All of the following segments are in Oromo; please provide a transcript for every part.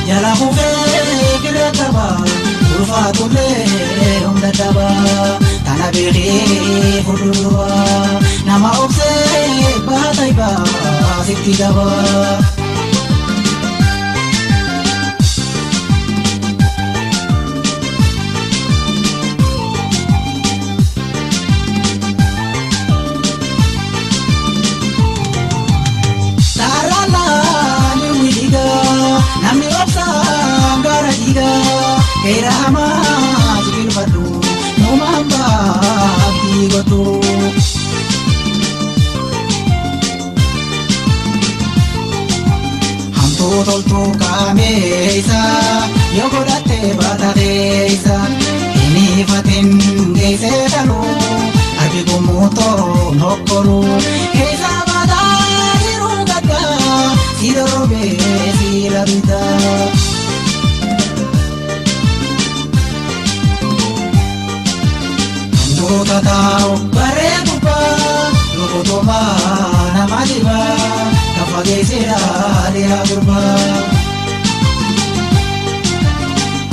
jala kufee kira qaba ulfaatullee humna dhaba tana beekee fuuldura nama obsee baata ibaa sitti qaba. Namni obsaan gara dhiiga keera hamaa jibinfadhu nuumaan baabdii godhu. Hamtuu toltuu qaameessa yoo godhattee baata keessa hin ifatin geessee dhalu argi gumuutoon hokkolu keessa baataa jiruu gaddaa si doroobee si labita. Andoota taa'u bareedu baa lukutuma nama dibaa kafa geesseedhaa dhiyaa gurbaa.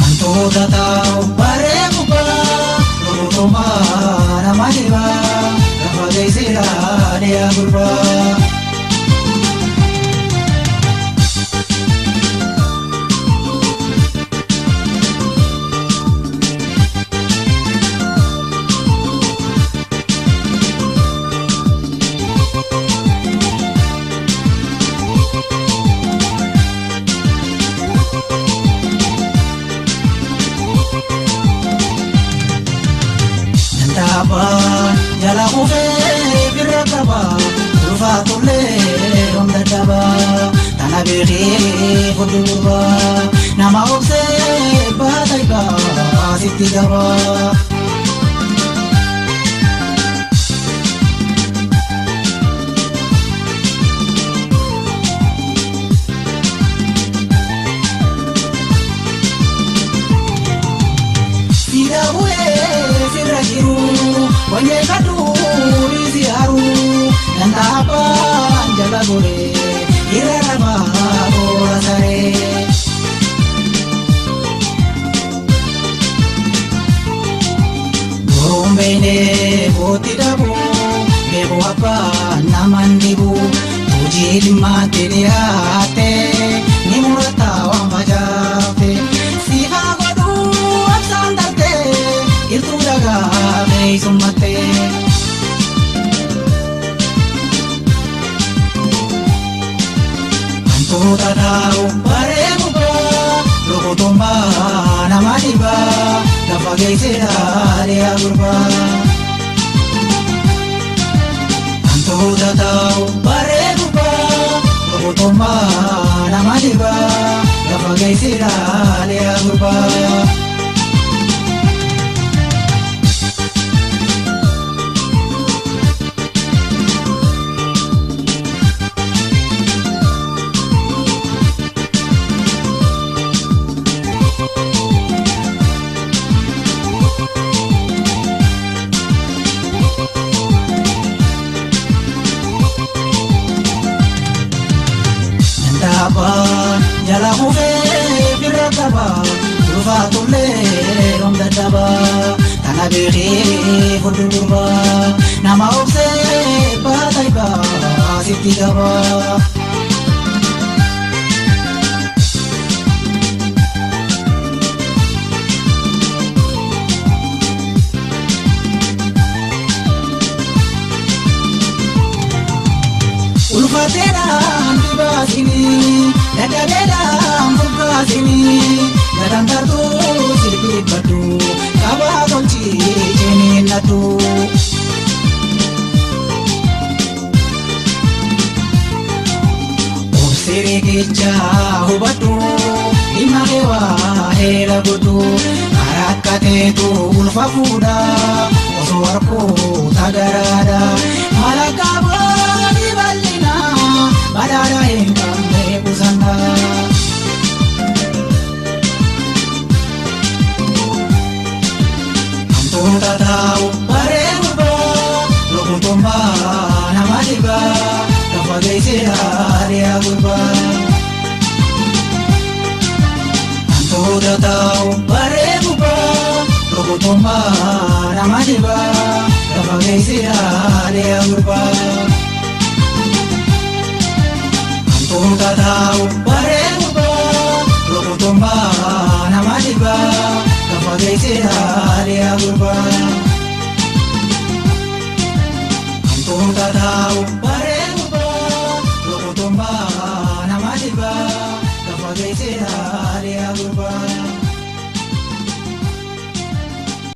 Andoota taa'u bareedu baa lukutuma nama dibaa kafa geesseedhaa dhiyaa gurbaa. Jala kufee bira qaba ulfaatullee humna dhaba tana beekee fuuldura nama obsee baata ibaa sitti qaba. Wanye kaduri ziaru nandapa jala gore iraraba gora sare. Gombene boti dabu bebo apa namandibu tujil mate diate nimurata wamajate siva godu absandarte itu jaga summate. Antoota taa'u bareedu baa lukutuma nama dibaa lafa geesseedhaa dhiyaa gurbaa. Antoota taa'u bareedu baa lukutuma nama dibaa lafa geesseedhaa dhiyaa gurbaa. Jala kufee bira qaba ulfaatullee humna dhaba tana beekee fuuldura nama obsee baata ibaa sitti qaba. Ulfaateedhaan dibaasini dadhabeedhaan furgaasini gadaan tartuu silbiibbadhu qabaa tolchii ciniinnadhu. Obsiree keechaa hubadhu dhimma keewaa heera godhu karaa akka teetu ulfa fuudhaa osoo harkoo tagaraadhaa mala qabaa diballinaa badhaadhaa hin qabne qusannaa. Antoota taa'u bareedu baa lukutummaa nama dibaa lafa geesseedhaa dhiyaa gurbaa. Hantuuta ta'u bareeduuba rukutummaa nama dhiba lafa geessidhaalee agurba. Hantuuta ta'u bareeduuba rukutummaa nama dhiba lafa geessidhaalee agurba. Hantuuta ta'u.